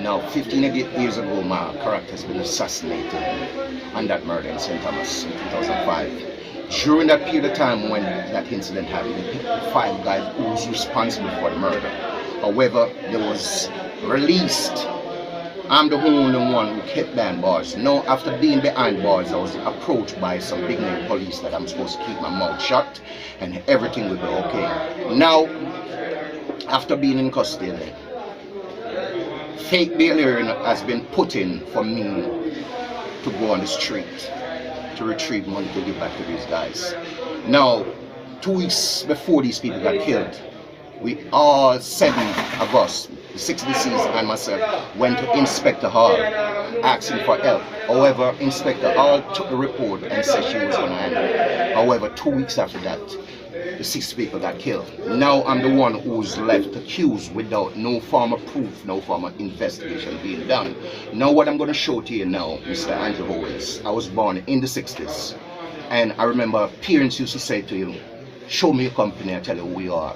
Now, 15 years ago, my character has been assassinated on that murder in St. Thomas in 2005. During that period of time when that incident happened, they picked the 5 guys who was responsible for the murder. However, there was released. I'm the only one who kept behind bars. Now, after being behind bars, I was approached by some big name police that I'm supposed to keep my mouth shut and everything will be okay. Now, after being in custody, fake bail hearing has been put in for me to go on the street to retrieve money to give back to these guys. Now, 2 weeks before these people got killed, we all 7 of us, the 6 deceased and myself, went to Inspector Hall asking for help. However, Inspector Hall took the report and said she was going to handle it. However, 2 weeks after that, the 6 people got killed. Now I'm the one who's left accused without no form of proof, no form of investigation being done. Now what I'm going to show to you now, Mr. Andrew Owens, I was born in the 60s. And I remember parents used to say to you, show me your company, I tell you who you are.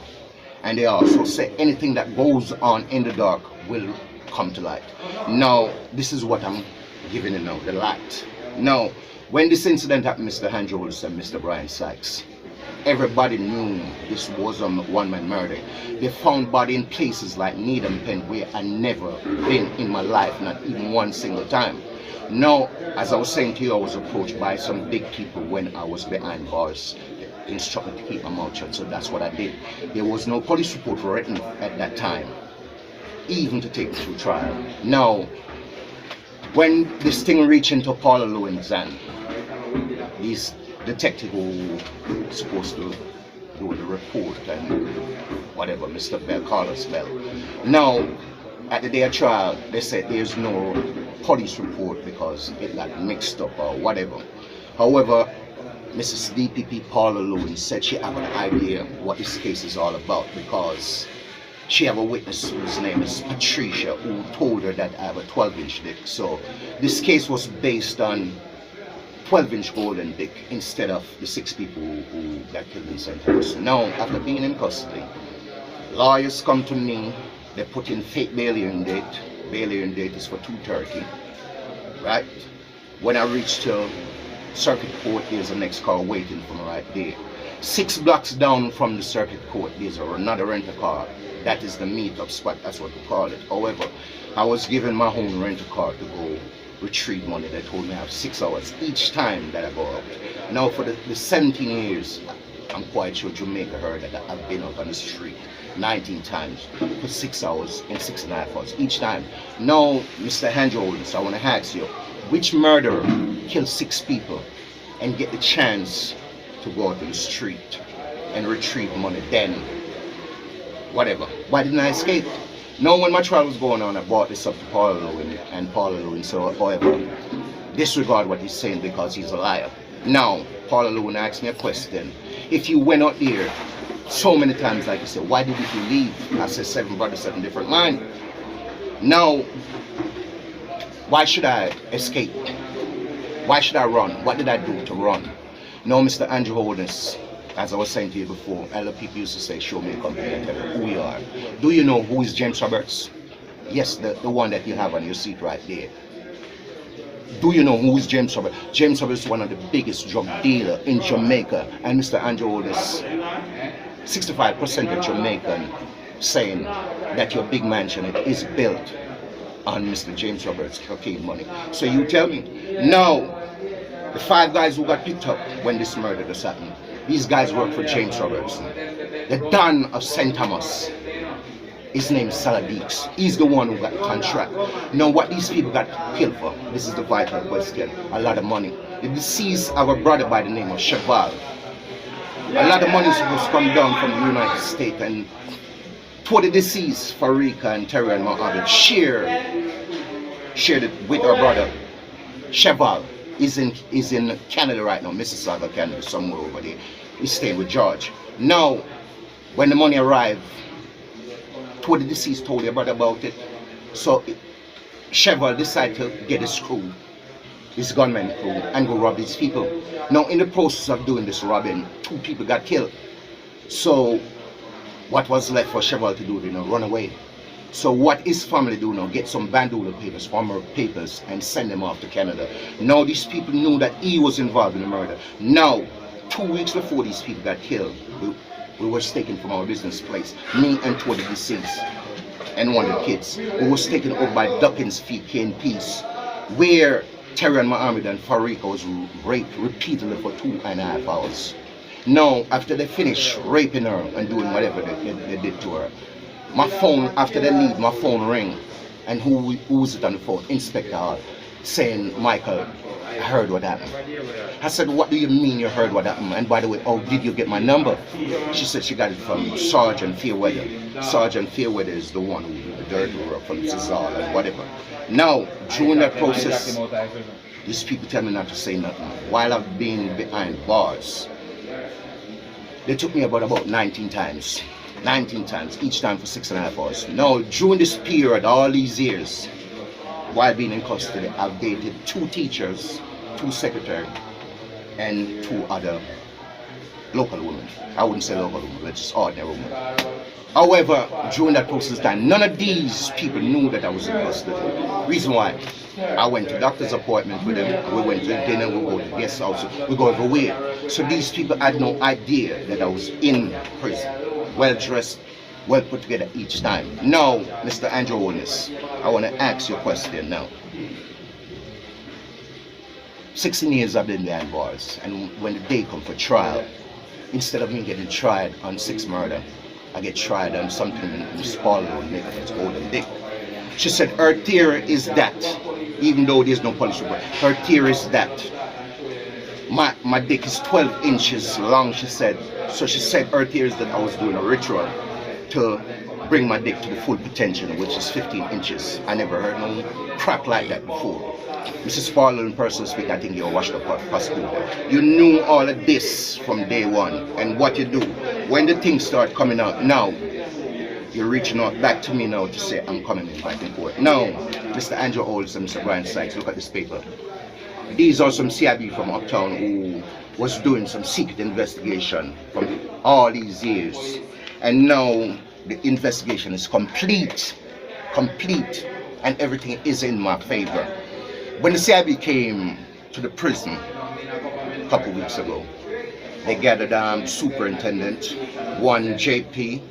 And they also say anything that goes on in the dark will come to light. Now, this is what I'm giving you now, the light. Now, when this incident happened, Mr. Andrew Owens and Mr. Brian Sykes, everybody knew this was a one-man murder. They found body in places like Needham Pen where I never been in my life, not even one single time. Now, as I was saying to you, I was approached by some big people when I was behind bars, instructed to keep my mouth shut, so that's what I did. There was no police report written at that time, even to take me to trial. Now, when this thing reached into Paula Lewin's hand, these detective who was supposed to do the report and whatever, Mr. Bell, Carlos Bell. Now, at the day of trial, they said there's no police report because it got mixed up or whatever. However, Mrs. DPP Paula Lewin said she had an idea what this case is all about because she have a witness whose name is Patricia who told her that I have a 12-inch dick. So this case was based on 12-inch golden dick instead of the 6 people who got killed in St. Thomas. Now, after being in custody, lawyers come to me, they put in fake bail hearing date. Bail hearing date is for 2:30, right? When I reach to circuit court, there's a next car waiting for me right there. 6 blocks down from the circuit court, there's another rental car. That is the meet-up spot, that's what we call it. However, I was given my own rental car to go retrieve money. They told me I have 6 hours each time that I go out. Now for the 17 years, I'm quite sure Jamaica heard that I've been out on the street 19 times for 6 hours and 6.5 hours each time. Now, Mr. Andrew Owens, I want to ask you, which murderer killed 6 people and get the chance to go out to the street and retrieve money then? Whatever. Why didn't I escape? Now, when my trial was going on, I brought this up to Paula Lewin, and Paula Lewin said, however, disregard what he's saying because he's a liar. Now, Paula Lewin asked me a question. If you went out there so many times, like you said, why didn't you leave? I said 7 brothers, 7 different minds. Now, why should I escape? Why should I run? What did I do to run? No, Mr. Andrew Owens, as I was saying to you before, a lot of people used to say, show me a company and tell you who we are. Do you know who is James Roberts? Yes, the one that you have on your seat right there. Do you know who is James Roberts? James Roberts is one of the biggest drug dealers in Jamaica. And Mr. Andrew Owens, 65% of Jamaican saying that your big mansion is built on Mr. James Roberts' cocaine money. So you tell me, now, the 5 guys who got picked up when this murder just happened, these guys work for James Roberts. The Don of St. Thomas, his name is Saladix. He's the one who got the contract. Now what these people got killed for, this is the vital question, a lot of money. The deceased have a brother by the name of Cheval. A lot of money is supposed to come down from the United States, and for the deceased, Farika and Terry and Mohammed shared it with our brother. Cheval is in Canada right now, Mississauga, Canada, somewhere over there. He's staying with George. Now, when the money arrived, the deceased told your brother about it. So Cheval decided to get his crew, his gunman crew, and go rob these people. Now, in the process of doing this robbing, 2 people got killed. So what was left for Cheval to do? Run away. So what his family do now, get some bandula papers, former papers, and send them off to Canada. Now these people knew that he was involved in the murder. Now, 2 weeks before these people got killed, we were taken from our business place, me and two of the deceased, and one of the kids. We was taken over by Duckins Feet Cane Peace, where Fr0M Pris0N and Farika was raped repeatedly for 2.5 hours. Now, after they finished raping her and doing whatever they did to her, my phone, after they leave, my phone rang. And who was it on the phone? Inspector Hall, saying, Michael, I heard what happened. I said, what do you mean you heard what happened? And by the way, oh, did you get my number? She said she got it from Sergeant Fairweather. Sergeant Fairweather is the one who did the dirty work from Cesar and whatever. Now, during that process, these people tell me not to say nothing. While I've been behind bars, they took me about 19 times. 19 times, each time for 6.5 hours. Now, during this period, all these years, while being in custody, I've dated 2 teachers, 2 secretaries, and 2 other local women. I wouldn't say local women, but just ordinary women. However, during that process time, none of these people knew that I was in custody. Reason why? I went to doctor's appointment with them, we went to dinner, we go to the guest house, we go everywhere. So these people had no idea that I was in prison. Well dressed, well put together each time. Now, Mr. Andrew Holness, I want to ask you a question now. 16 years I've been behind bars, and when the day comes for trial, instead of me getting tried on 6 murder, I get tried on something in Spalding and make it golden dick. She said her theory is that, even though there's no police report, her theory is that my dick is 12 inches long, she said. So she said her theory is that I was doing a ritual to bring my dick to the full potential, which is 15 inches. I never heard no crap like that before. Mrs. Fowler, in person speak, I think you're a washed up prosecutor. You knew all of this from day one, and what you do, when the things start coming out, now, you're reaching out back to me now to say, I'm coming in back in court. Now, Mr. Andrew Olds and Mr. Brian Sykes, look at this paper. These are some CIB from Uptown who was doing some secret investigation from all these years. And now the investigation is complete, and everything is in my favor. When the CIB came to the prison a couple weeks ago, they gathered superintendent, 1 JP,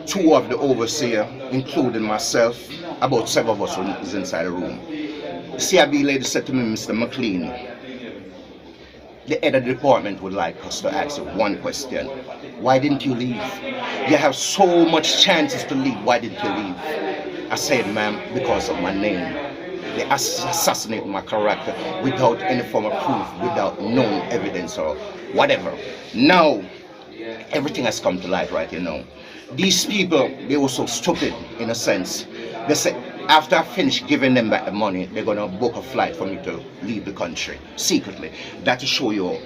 2 of the overseer, including myself, about 7 of us was inside the room. The CIB lady said to me, Mr. McLean, the head of the department would like us to ask you one question. Why didn't you leave? You have so much chances to leave. Why didn't you leave? I said, ma'am, because of my name. They assassinated my character without any form of proof, without no evidence or whatever. Now, everything has come to light right here now. These people, they were so stupid in a sense. They said, after I finish giving them back the money, they're going to book a flight for me to leave the country, secretly. That to show you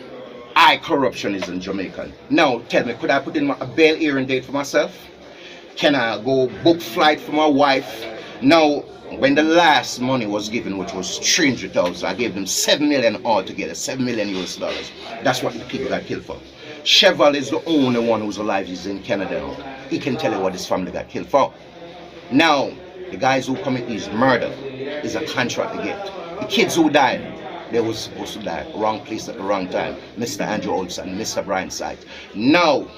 high corruption is in Jamaica. Now, tell me, could I put in a bail hearing date for myself? Can I go book flight for my wife? Now, when the last money was given, which was 300,000, I gave them 7 million altogether, 7 million US dollars. That's what the people got killed for. Cheval is the only one who's alive. He's in Canada. He can tell you what his family got killed for. Now, the guys who commit these murder is a contract to get. The kids who died, they were supposed to die. Wrong place at the wrong time. Mr. Andrew Olson and Mr. Brian Sykes. Now,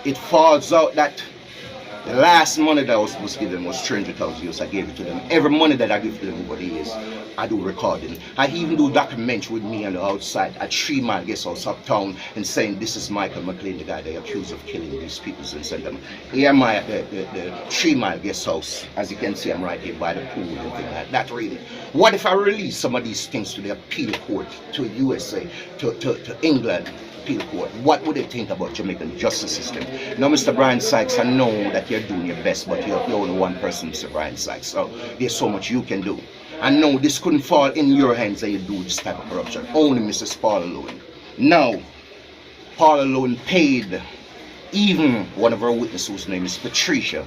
it falls out that the last money that I was supposed to give them was 300,000 US. I gave it to them. Every money that I give to them over the years, I do recording. I even do documentary with me on the outside at 3 Mile Guest House Uptown and saying this is Michael McLean, the guy they accused of killing these people and send them. Here am I at the 3 Mile Guest House. As you can see, I'm right here by the pool and things like that. Really. What if I release some of these things to the appeal court, to USA, to England? Court. What would they think about Jamaican justice system? Now, Mr. Brian Sykes, I know that you're doing your best, but you're only one person, Mr. Brian Sykes. So there's so much you can do. I know this couldn't fall in your hands that you do this type of corruption. Only Mrs. Paula Lowen. Now, Paula Lowen paid even one of her witnesses, whose name is Patricia.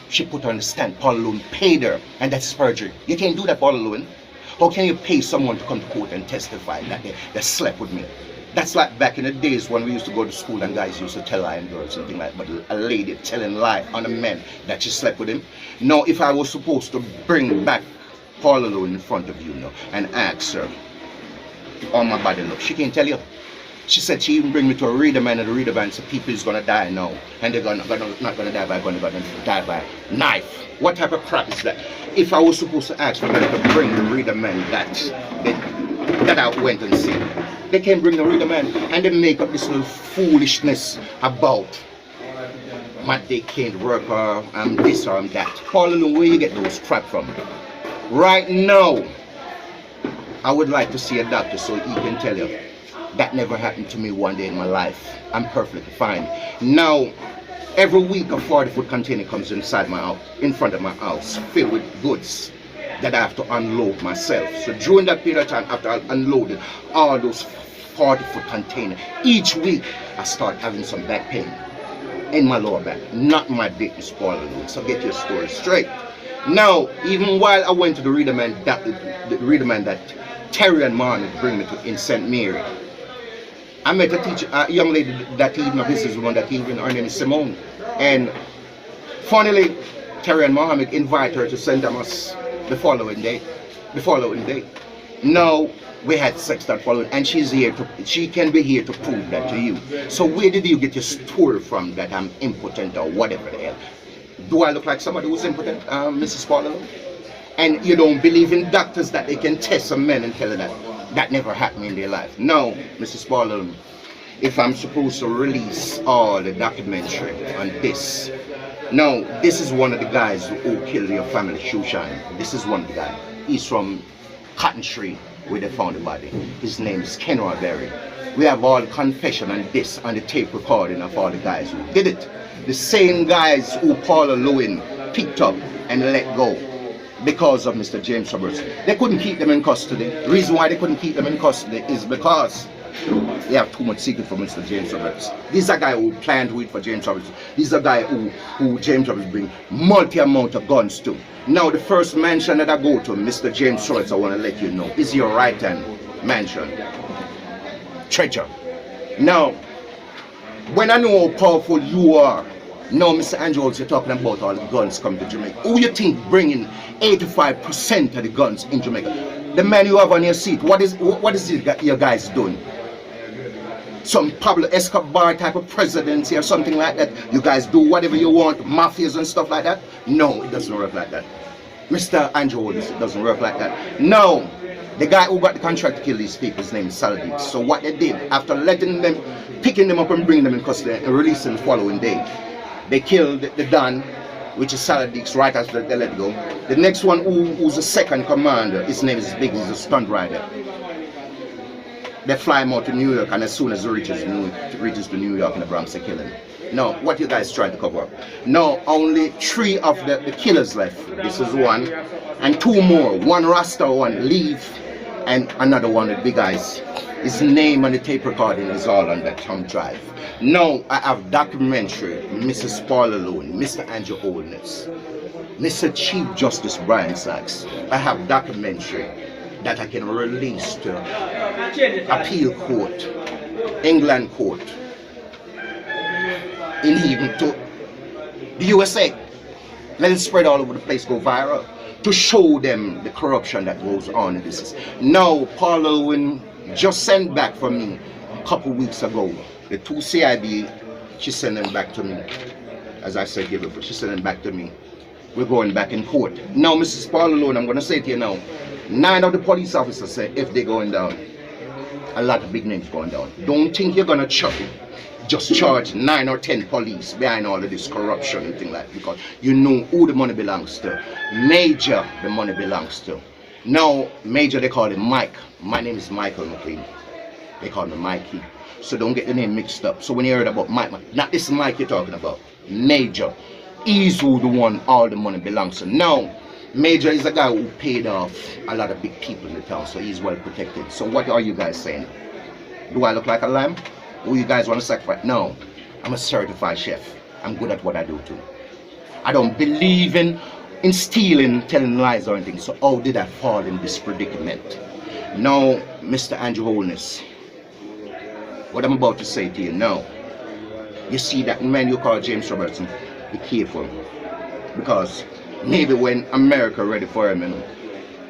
She put her on the stand. Paula Lowen paid her, and that's perjury. You can't do that, Paula Lowen. How can you pay someone to come to court and testify that they slept with me? That's like back in the days when we used to go to school and guys used to tell lie on girls and things like that. But a lady telling lie on a man that she slept with him. Now, if I was supposed to bring back Paula Lowe in front of you now and ask her on my body look, she can't tell you. She said she even bring me to a reader man, and the reader man said people is gonna die now, and they're not gonna die by gun, they're gonna die by knife. What type of crap is that? If I was supposed to ask for them to bring the reader man that I went and see, they can't bring the reader man, and they make up this little foolishness about they can't work or this or that. Paula Lowe, where you get those crap from? Right now, I would like to see a doctor so he can tell you that never happened to me one day in my life. I'm perfectly fine. Now, every week a 40-foot container comes inside my house, in front of my house, filled with goods that I have to unload myself. So during that period of time, after I unloaded all those 40-foot containers, each week I start having some back pain in my lower back. Not my dick is spoiling. So get your story straight. Now, even while I went to the reader man that Terry and Marnie bring me to in St. Mary, I met a teacher, a young lady that evening, a businesswoman that evening, her name is Simone. And funnily, Terry and Mohammed invite her to St. Thomas the following day. Now, we had sex that following, and she can be here to prove that to you. So where did you get your story from that I'm impotent or whatever the hell? Do I look like somebody who's impotent, Mrs. Paula? And you don't believe in doctors that they can test a man and tell her that never happened in their life? No, Mrs. Paula, if I'm supposed to release all the documentary on this, no, this is one of the guys who killed your family, Shushan. This is one of the guys. He's from Cotton Tree, where they found the body. His name is Kenroy Berry. We have all the confession and this on the tape recording of all the guys who did it. The same guys who Paula Lowe picked up and let go because of Mr. James Roberts. They couldn't keep them in custody. The reason why they couldn't keep them in custody is because they have too much secret for Mr. James Roberts. This is a guy who planned to wait for James Roberts. This is a guy who James Roberts bring multi-amount of guns to. Now the first mansion that I go to, Mr. James Roberts, I want to let you know, is your right-hand mansion. Treasure. Now, when I know how powerful you are, now Mr. Andrews, you're talking about all the guns coming to Jamaica. Who you think bringing 85% of the guns in Jamaica? The man you have on your seat, what is it your guys doing? Some Pablo Escobar type of presidency or something like that? You guys do whatever you want, mafias and stuff like that? No, it doesn't work like that. Mr. Andrews, it doesn't work like that. No, the guy who got the contract to kill these people, his name is Saladin. So what they did, after letting them, picking them up and bringing them in custody and releasing the following day, they killed the Don, which is Saladix, right after they let go. The next one who's the second commander, his name is Big, he's a stunt rider. They fly him out to New York, and as soon as he reaches to New York in the Bronx, they kill him. Now, what you guys trying to cover up? No, only 3 of the killers left. This is one, and 2 more. One Rasta, one Leaf, and another one with big eyes. His name on the tape recording is all on that thumb drive. Now I have documentary, Mrs. Paula Lowe, Mr. Andrew Holness, Mr. Chief Justice Brian Sachs. I have documentary that I can release to appeal court, England court, and even to the USA. Let it spread all over the place, go viral, to show them the corruption that goes on in this. Now Paula Lowe just sent back for me a couple weeks ago. The 2 CIB, she sent them back to me. As I said, she sent them back to me. We're going back in court. Now, Mrs. Paula Lowe, I'm going to say to you now, 9 of the police officers say if they're going down, a lot of big names going down. Don't think you're going to just charge 9 or 10 police behind all of this corruption and things like that, because you know who the money belongs to. Major, the money belongs to. Now, Major, they call him Mike. My name is Michael McLean. They call me Mikey. So don't get the name mixed up. So when you heard about Mike, not this Mike you're talking about, Major. He's who the one all the money belongs to. Now, Major is a guy who paid off a lot of big people in the town, so he's well protected. So what are you guys saying? Do I look like a lamb? Who you guys want to sacrifice? No, I'm a certified chef. I'm good at what I do too. I don't believe in stealing, telling lies or anything. So how did I fall in this predicament? Now, Mr. Andrew Holness, what I'm about to say to you now. You see that man you call James Robertson, be careful. Because maybe when America ready for him,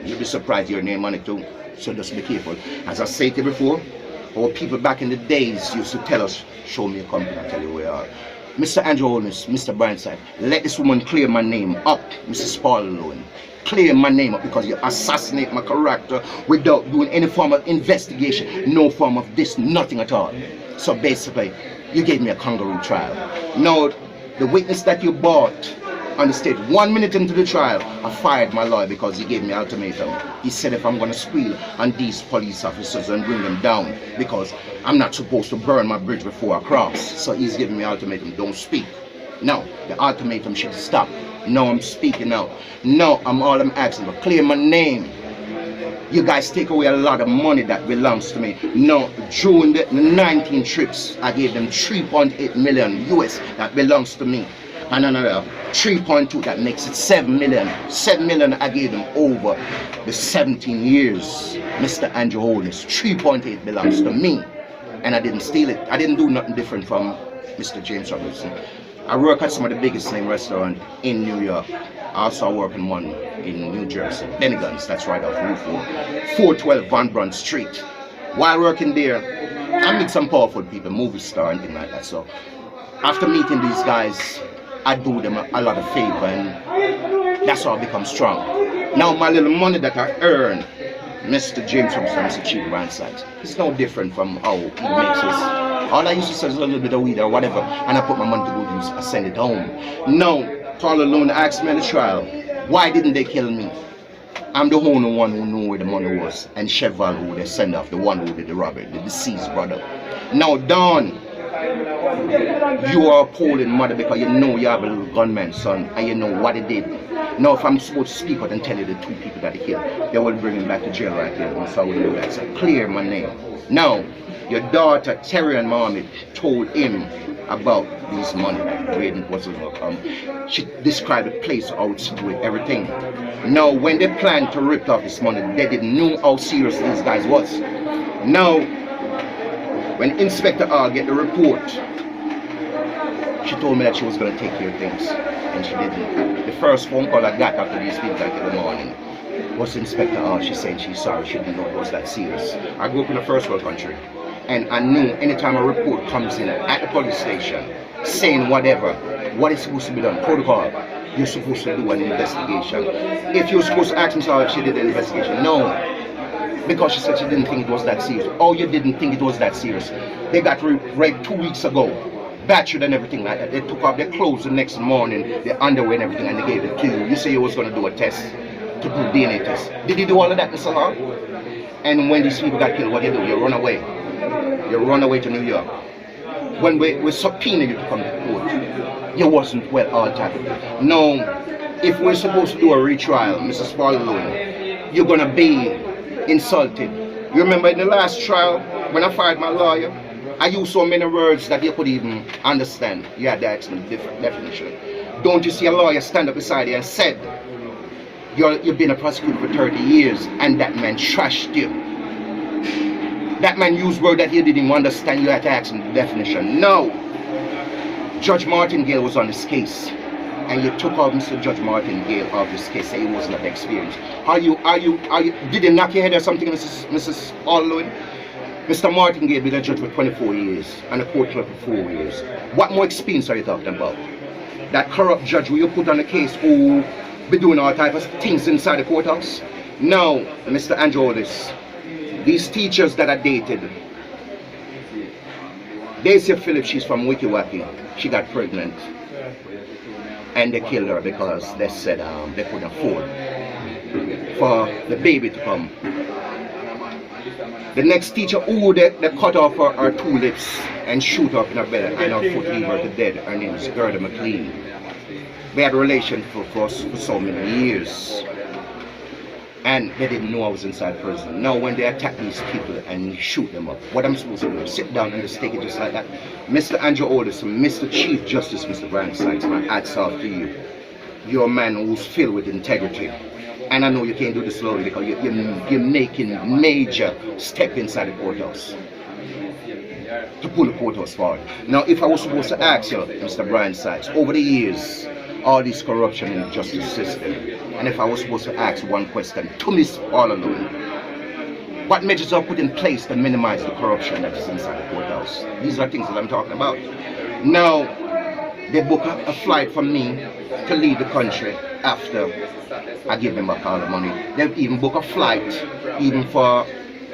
you'll be surprised your name on it too. So just be careful. As I said to you before, our people back in the days used to tell us, show me a company, I'll tell you where you are. Mr. Andrew Holness, Mr. Bryanside, let this woman clear my name up, Mrs. Fr0M. Clear my name up because you assassinate my character without doing any form of investigation, no form of this, nothing at all. So basically, you gave me a kangaroo trial. Now, the witness that you bought on the stage, 1 minute into the trial, I fired my lawyer because he gave me an ultimatum. He said if I'm going to squeal on these police officers and bring them down, because I'm not supposed to burn my bridge before I cross. So he's giving me an ultimatum, don't speak. Now, the ultimatum should stop. Now I'm speaking out. Now I'm asking, but clear my name. You guys take away a lot of money that belongs to me. Now, during the 19 trips, I gave them 3.8 million US that belongs to me. And another 3.2, that makes it 7 million. 7 million I gave them over the 17 years. Mr. Andrew Holness, 3.8 belongs to me. And I didn't steal it. I didn't do nothing different from Mr. James Robertson. I work at some of the biggest name restaurants in New York. I also work in one in New Jersey, Bennigan's, that's right off Route 412 Van Brunt Street. While working there, I meet some powerful people, movie star and things like that. So after meeting these guys, I do them a lot of favor, and that's how I become strong. Now my little money that I earn, Mr. James Robertson, Mr. Chief Bryanside, it's no different from how he makes his. All I used to say is a little bit of weed or whatever, and I put my money to good use, I send it home. Now, Fr0M asked me at the trial, why didn't they kill me? I'm the only one who knew where the money was, and Cheval, who they send off, the one who did the robbery, the deceased brother. Now, Don, you are a Poland mother because you know you have a little gunman son, and you know what he did. Now, if I'm supposed to speak out and tell you the 2 people that he killed, they will bring him back to jail right here. So I will do that. So clear my name. Now, your daughter Terry and Mohammed told him about this money where it was going to come. She described the place out with everything. Now, when they planned to rip off this money, they didn't know how serious these guys was. Now, when Inspector R get the report, she told me that she was going to take care of things, and she didn't. The first phone call I got after these people got in the morning was Inspector R. She said she's sorry, she didn't know it was that serious. I grew up in a first world country, and I knew anytime a report comes in at the police station saying whatever, what is supposed to be done, protocol, you're supposed to do an investigation. If you're supposed to ask me if she did an investigation, no. Because she said she didn't think it was that serious. Oh, you didn't think it was that serious. They got raped 2 weeks ago, battered and everything like that. They took off their clothes the next morning, their underwear and everything, and they gave it to you. You say you was going to do a test, to do DNA test. Did you do all of that, Mr. Law? And when these people got killed, what do? You run away. You run away to New York. When we subpoenaed you to come to court, you wasn't well altered. No, if we're supposed to do a retrial, Mrs. Fr0M, you're going to be insulted. You remember in the last trial, when I fired my lawyer, I used so many words that you could even understand. You had to ask me different definition. Don't you see a lawyer stand up beside you and said, you've been a prosecutor for 30 years, and that man trashed you. That man used words that you didn't even understand. You had to ask him the definition. No. Judge Martingale was on this case, and you took off Mr. Judge Martingale off this case, saying he was not experienced. Did they knock your head or something, Mrs. Fr0M? Mr. Martingale been a judge for 24 years, and a court clerk for 4 years. What more experience are you talking about? That corrupt judge who you put on the case who be doing all types of things inside the courthouse? No, Mr. Andrew Holness. These teachers that I dated, they say Philip, she's from Wiki Waki. She got pregnant. And they killed her because they said they couldn't afford for the baby to come. The next teacher, they cut off her 2 lips and shoot her up in her belly and her foot, leave her to dead. Her name is Gerda McLean. We had a relation for so many years. And they didn't know I was inside prison. Now when they attack these people and shoot them up, what I'm supposed to do? Sit down and just take it just like that? Mr. Andrew Holness, Mr. Chief Justice, Mr. Bryanside, my hats off to you. You're a man who's filled with integrity. And I know you can't do this slowly because you're making major step inside the courthouse. to pull the courthouse forward. Now, if I was supposed to ask you, Mr. Brian Sykes, over the years, all this corruption in the justice system, and if I was supposed to ask one question to Miss all alone, what measures are put in place to minimize the corruption that is inside the courthouse? These are things that I'm talking about. Now, they book a flight for me to leave the country after I give them back all the money. They even book a flight, even for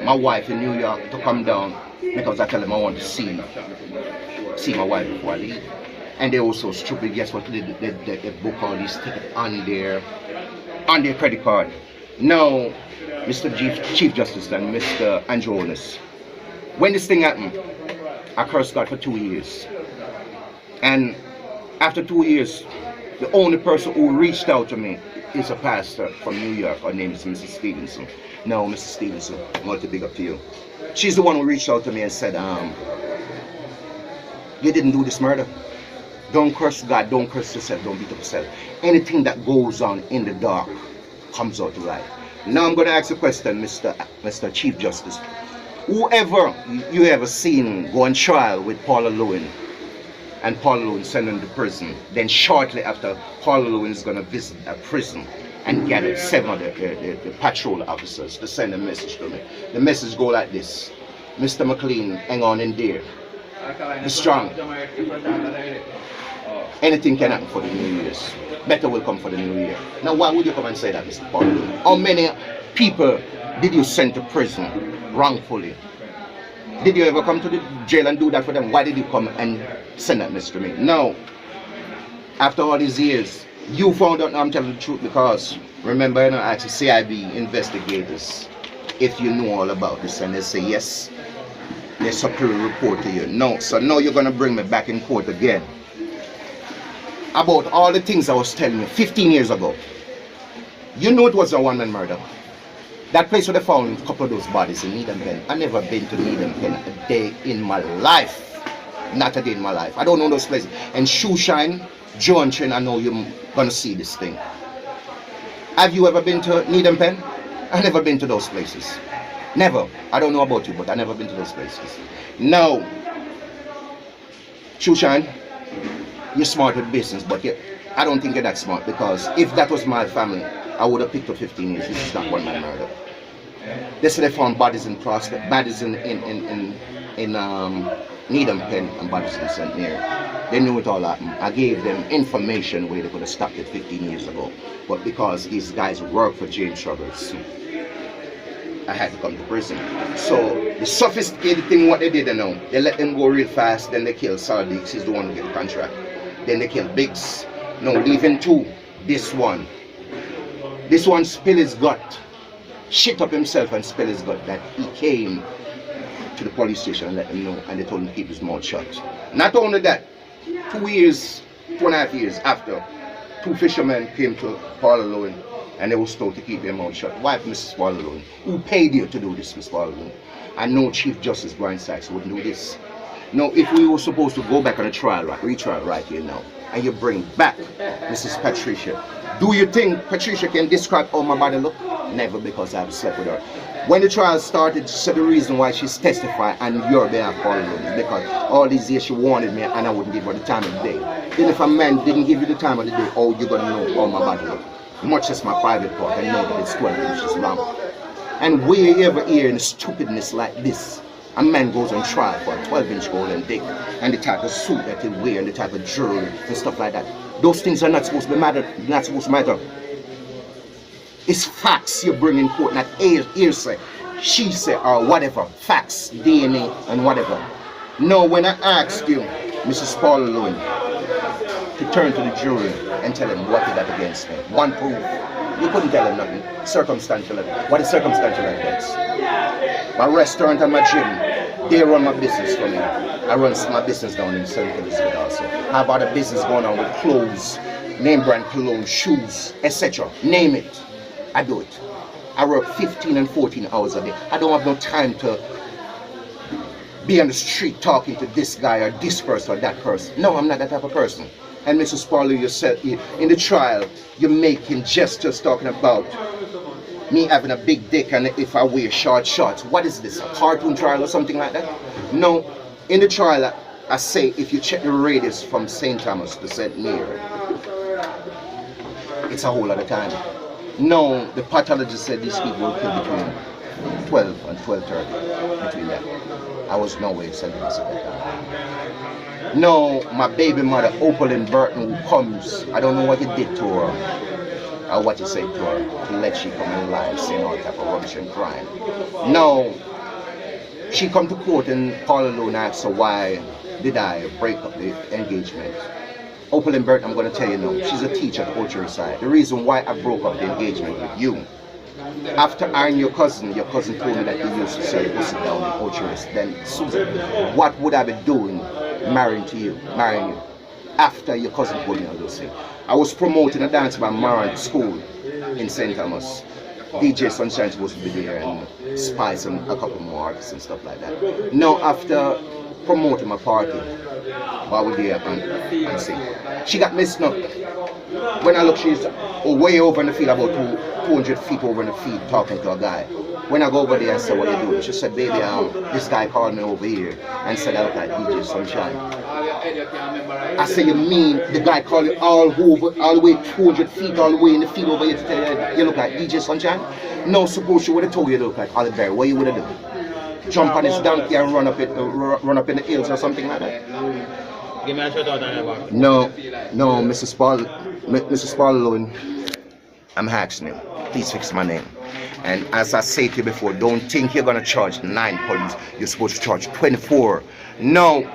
my wife in New York to come down, because I tell them I want to see my wife before I leave. And they're also stupid. Guess what? They book all these tickets on their credit card. Now, Mr. Chief Justice and Mr. Andronis, when this thing happened, I cursed God for 2 years. And after 2 years, the only person who reached out to me is a pastor from New York. Her name is Mrs. Stevenson. No, Mrs. Stevenson, I want to big up to you. She's the one who reached out to me and said, you didn't do this murder. Don't curse God, don't curse yourself, don't beat up yourself. Anything that goes on in the dark comes out to light. Now I'm going to ask a question, Mr. Chief Justice. Whoever you ever seen go on trial with Paula Lewin, and Paula Lewin sent him to prison, then shortly after, Paula Lewin is going to visit a prison and gather 7 of the patrol officers to send a message to me. The message go like this: Mr. McLean, hang on in there. Be strong. Anything can happen for the New Year's. Better will come for the New Year. Now, why would you come and say that, Mr. Paul? How many people did you send to prison wrongfully? Did you ever come to the jail and do that for them? Why did you come and send that message to me? Now, after all these years, you found out. Now I'm telling the truth, because remember, I asked the CIB investigators if you know all about this, and they say yes. They superior report to you. No, so now you're going to bring me back in court again about all the things I was telling you 15 years ago. You know it was a one-man murder. That place where they found a couple of those bodies in Needham Pen. I never been to Needham Pen a day in my life. Not a day in my life. I don't know those places. And Shoeshine, Junction, I know you're going to see this thing. Have you ever been to Needham Pen? I've never been to those places. Never. I don't know about you, but I've never been to those places. Now, Shoeshine, you're smart with business, but I don't think you're that smart, because if that was my family, I would have picked up 15 years. This is not one-man murder. They said they found bodies in Prospect, bodies in Needham Pen, and bodies in St. Mary. They knew it all happened. I gave them information where they could have stopped it 15 years ago. But because these guys work for James Struggles, I had to come to prison. So the sophisticated thing, what they did, you know, they let them go real fast. Then they killed Sardix, he's the one who get the contract. Then they killed Biggs. No, leaving 2. This one spill his gut, shit up himself and spill his gut, that he came to the police station and let them know, and they told him to keep his mouth shut. Not only that, 2 years, 2.5 years after, 2 fishermen came to Paula Lewin and they were told to keep their mouth shut. Why, Mrs. Paula Lewin? Who paid you to do this, Miss Paula Lewin? And no Chief Justice Brian Sykes wouldn't do this. Now, if we were supposed to go back on a trial, retrial right here now, and you bring back Mrs. Patricia, do you think Patricia can describe how my body look? Never, because I've slept with her. When the trial started, she said the reason why she's testifying on your behalf, Paula Lewin, is because all these years she wanted me and I wouldn't give her the time of the day. Then if a man didn't give you the time of the day, oh, you're gonna know how my body look. Much as my private part, I know that it's 12 inches long. And we ever hear in stupidness like this, a man goes on trial for a 12-inch golden dick, and the type of suit that he wear, and the type of jewelry and stuff like that. Those things are not supposed to matter. Not supposed to matter. It's facts you bring in court, not hearsay, she say, or whatever. Facts, DNA, and whatever. No, when I asked you, Mrs. Paula Lewin, to turn to the jury and tell them what they got against me, one proof. You couldn't tell them nothing. Circumstantial evidence. What is circumstantial evidence? My restaurant and my gym, they run my business for me. I run my business down in St. Elizabeth also. How about a business going on with clothes, name brand cologne, shoes, etc. Name it. I do it. I work 15 and 14 hours a day. I don't have no time to be on the street talking to this guy or this person or that person. No, I'm not that type of person. And Mrs. Paula, you said in the trial, you're making gestures talking about me having a big dick and if I wear short shorts. What is this, a cartoon trial or something like that? No, In the trial, I say if you check the radius from St. Thomas to St. Mary, it's a whole lot of time. No, the pathologist said these people were killed between 12 and 12:30, between that. I was nowhere sentenced at that time. No, my baby mother, Opalyn Burton, who comes, I don't know what he did to her, or what he said to her, to let she come in line, saying all type of rubbish and crying. No, she come to court and Paul alone asked her why did I break up the engagement. Opalyn Burton, I'm going to tell you now, she's a teacher at Orchard Side. The reason why I broke up the engagement with you, after ironing your cousin told me that you used to sell pussy down in Orchard. Then Susan, what would I be doing marrying you? After your cousin told me all those things. I was promoting a dance by Maran School in St. Thomas. DJ Sunshine supposed to be there and Spice and a couple more artists and stuff like that. Now after promoting my party, while we there and see, she got messed up. When I look, she's way over in the field, about 200 feet over in the field, talking to a guy. When I go over there and say, what you doing? She said, baby, this guy called me over here and said, I look like DJ Sunshine. I said, you mean the guy called you all the way 200 feet, all the way in the field over here to tell you, you look like DJ Sunshine? No, suppose she would have told you to look like Olive Berry. What you would have done? Jump on his donkey and run up in the hills or something like that? Give me a shout out on your back. No, Mrs. Paul alone, I'm asking you, please fix my name. And as I said to you before, don't think you're going to charge 9 police. You're supposed to charge 24. No,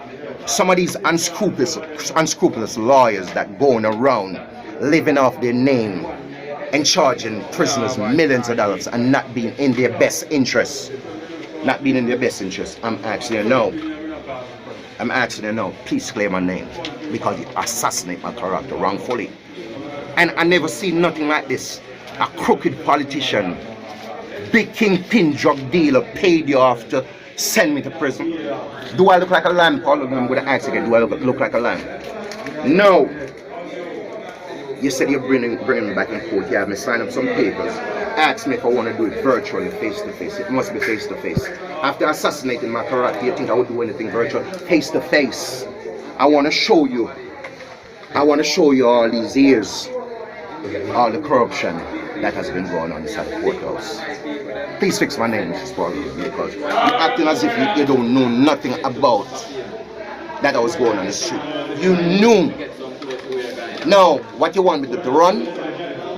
some of these unscrupulous lawyers that going around living off their name and charging prisoners millions of dollars and not being in their best interest. Not being in their best interest. I'm asking you no. Please clear my name because you assassinate my character wrongfully. And I never seen nothing like this. A crooked politician, big kingpin drug dealer paid you off to send me to prison. Do I look like a lamb? All of them, I'm going to ask again, do I look like a lamb? No. You said you're bringing me back in court. You have me sign up some papers. Ask me if I want to do it virtually, face to face. It must be face to face. After assassinating my character, you think I would do anything virtual? Face to face. I want to show you all these years, all the corruption that has been going on inside the courthouse. Please fix my name, Mrs. Paul, because you're acting as if you don't know nothing about that I was going on the street. You knew. Now, what you want me to run?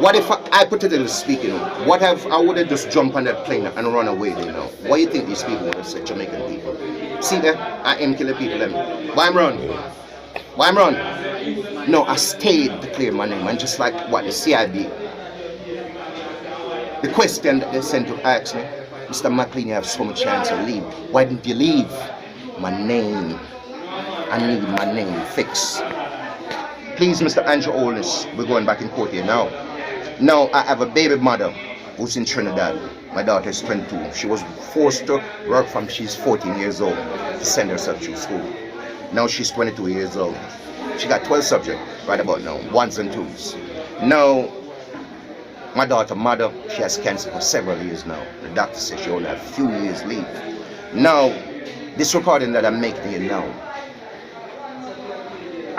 What if I put it in the speaking? What if I would have just jumped on that plane and run away, you know? What do you think these people would have said, Jamaican people? See there, I am killing people. Why I'm run? No, I stayed to clear my name. And just like what the CID, the question that they sent to ask me, Mr. McLean, you have so much chance to leave. Why didn't you leave? My name. I need my name fixed. Please, Mr. Andrew Olness, we're going back in court here now. Now, I have a baby mother who's in Trinidad. My daughter is 22. She was forced to work from she's 14 years old to send herself through school. Now she's 22 years old. She got 12 subjects right about now, 1s and 2s. Now, my daughter's mother, she has cancer for several years now. The doctor says she only has a few years leave. Now, this recording that I'm making here now,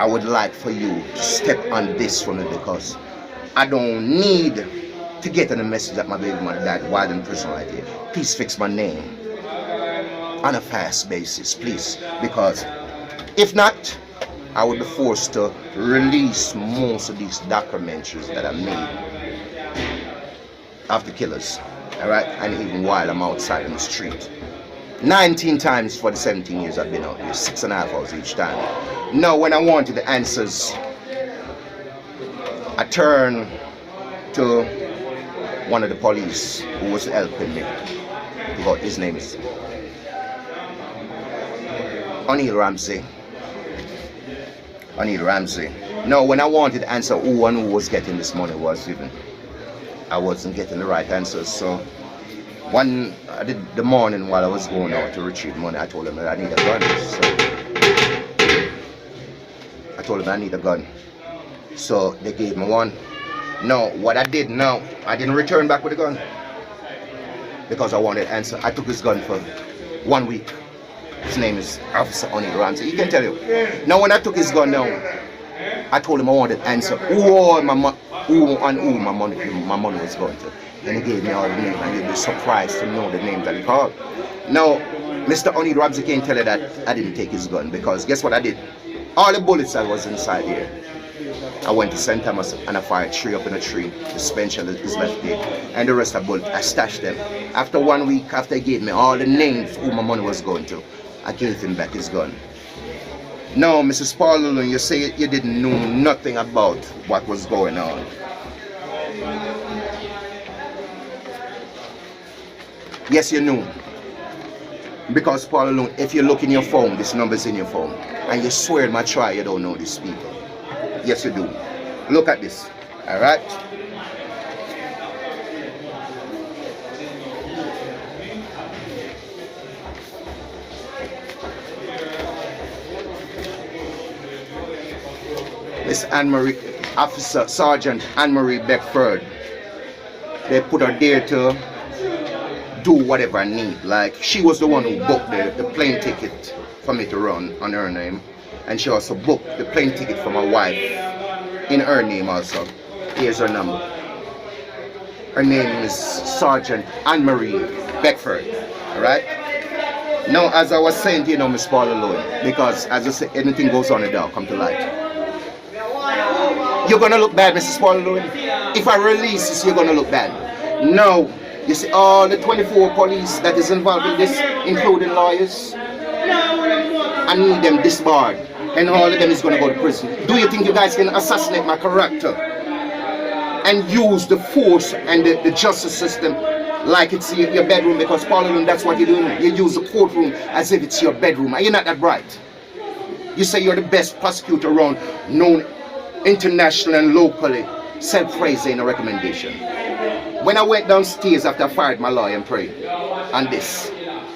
I would like for you to step on this one because I don't need to get on the message that my baby mother died while in prison right here. Please fix my name on a fast basis, please. Because if not, I would be forced to release most of these documentaries that I made of the killers. Alright? And even while I'm outside in the street. 19 times for the 17 years I've been out here, 6.5 hours each time. Now, when I wanted the answers, I turned to one of the police who was helping me. His name is O'Neil Ramsey. Now, when I wanted to answer who and who was getting this money was given, I wasn't getting the right answers. So I did the morning while I was going out to retrieve money, I told them that I need a gun. So I told them I need a gun. So they gave me one. No, what I did now, I didn't return back with a gun because I wanted an answer. I took this gun for 1 week. His name is Officer Onit Ramsey. He can tell you. Now when I took his gun down, I told him I wanted to answer who and who my money was going to. And he gave me all the names, and you'd be surprised to know the names that he called. Now, Mr. Onit Ramsey can't tell you that I didn't take his gun, because guess what I did? All the bullets that was inside here, I went to St. Thomas and I fired 3 up in a tree. The Spencer is left there. And the rest of the bullets, I stashed them. After 1 week, after he gave me all the names who my money was going to, I gave him back his gun. Now, Mrs. Paul, you say you didn't know nothing about what was going on. Yes, you knew. Because Paul alone, if you look in your phone, this number's in your phone, and you swear in my try you don't know these people. Yes, you do. Look at this. Alright? Miss Anne-Marie, Officer Sergeant Anne-Marie Beckford. They put her there to do whatever I need. Like, she was the one who booked the plane ticket for me to run on her name, and she also booked the plane ticket for my wife in her name also. Here's her number. Her name is Sergeant Anne-Marie Beckford. Alright? Now, as I was saying to you, Miss Paul alone, because as I say, anything goes on in there, come to light. You're gonna look bad, Mrs. Paul alone. If I release this, you're gonna look bad. No. You see, all the 24 police that is involved in this, including lawyers, I need them disbarred, and all of them is going to go to prison. Do you think you guys can assassinate my character and use the force and the justice system like it's your bedroom? Because Parliament, that's what you're doing. You use the courtroom as if it's your bedroom. Are you not that bright? You say you're the best prosecutor around, known internationally and locally. Self-praising a recommendation. When I went downstairs after I fired my lawyer and prayed on this,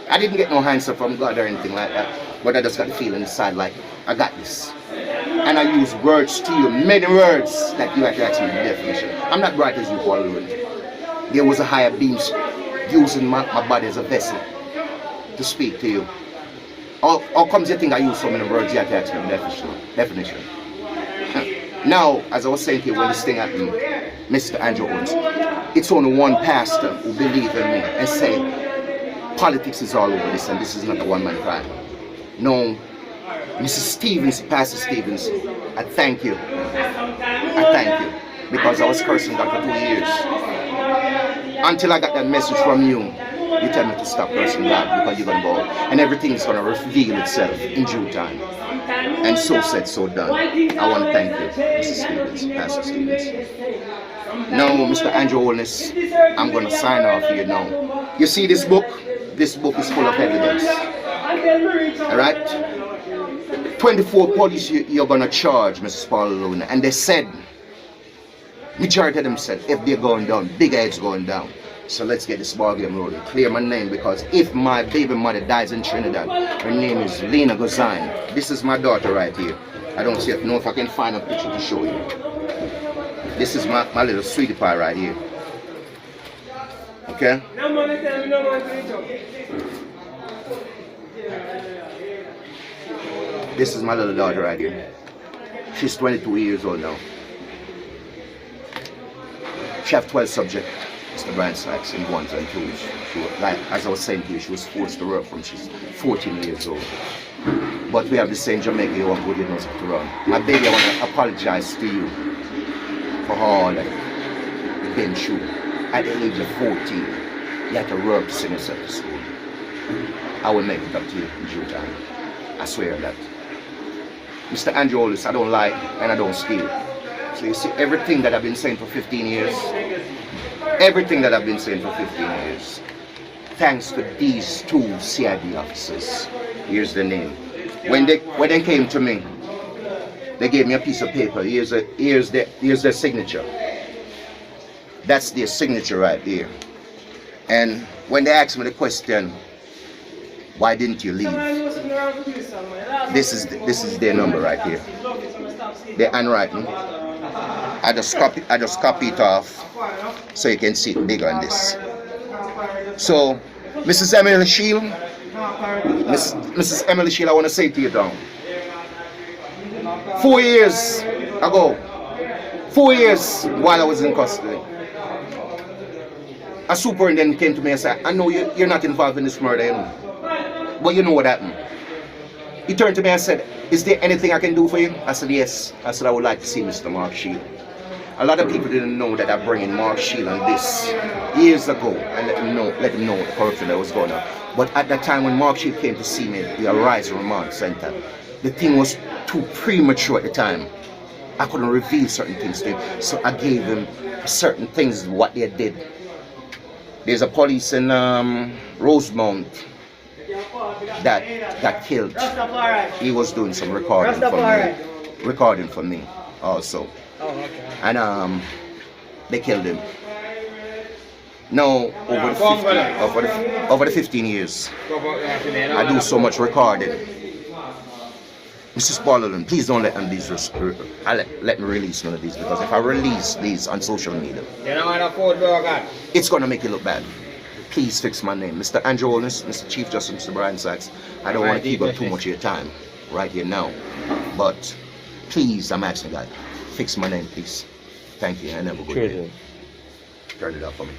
I didn't get no answer from God or anything like that, but I just got the feeling inside like, I got this. And I use words to you, many words that you have to ask me the definition. I'm not bright as you, Paul Lewin. There was a higher being using my body as a vessel to speak to you. How comes you think I use so many words you have to ask me the definition? Now, as I was saying to you when this thing happened, Mr. Andrew Owens, it's only one pastor who believes in me and say politics is all over this and this is not a one-man crime. No, Mrs. Stevens, Pastor Stevens, I thank you. I thank you, because I was cursing God for 2 years. Until I got that message from you, you tell me to stop cursing God because you're going to go, and everything is going to reveal itself in due time. And so said, so done. I want to thank you, Mrs. Stevens, Pastor Stevens. Now, Mr. Andrew Holness, I'm going to sign off here now. You see this book? This book is full of evidence. Alright? 24 police you're going to charge, Mrs. Paul Luna. And they said, majority of them said, if they're going down, big heads going down. So let's get this ball game rolling. Clear my name, because if my baby mother dies in Trinidad, her name is Lena Gozine. This is my daughter right here. I don't know if I can find a picture to show you. This is my little sweetie pie right here. Okay? This is my little daughter right here. She's 22 years old now. She have 12 subjects. Mr. Brian Sykes in 1s and 2s. She was, like, as I was saying to you, she was forced to work from she's 14 years old. But we have the same Jamaica who are good enough to run. My baby, I want to apologize to you for all that you've been through. At the age of 14, you had to work to send yourself to school. I will make it up to you in due time. I swear that. Mr. Andrew Hollis, I don't lie and I don't steal. So you see, everything that I've been saying for 15 years, everything that I've been saying for 15 years, thanks to these 2 CID officers. Here's the name. When they came to me, they gave me a piece of paper. Here's their signature. That's their signature right there. And when they asked me the question, why didn't you leave? This is their number right here. Their handwriting. I just copy it off so you can see it bigger on this. So, Mrs. Emily Shield, Mrs. Emily Sheila, I want to say to you down. 4 years ago, 4 years while I was in custody, a superintendent came to me and said, I know you're not involved in this murder, you know, but you know what happened. He turned to me and said, is there anything I can do for you? I said, yes. I said, I would like to see Mr. Mark Shield. A lot of people didn't know that I bring in Mark Shield on this years ago and let them know the corruption that was going on. But at that time when Mark Shield came to see me at the Arise Remand Center, the thing was too premature at the time. I couldn't reveal certain things to him, so I gave him certain things, what they did. There's a police in Rosemount that got killed. He was doing some recording for me also. Oh, okay. And they killed him. Now over the 15 years, I do so much recording. Mrs. Barlow, please don't let them let me release none of these, because if I release these on social media, it's gonna make it look bad. Please fix my name. Mr. Andrew Holness, Mr. Chief Justice, Mr. Brian Sachs. I don't want to keep up too much of your time right here now. But please, I'm asking God, fix my name, please. Thank you, and have a good day. Turn it up for me.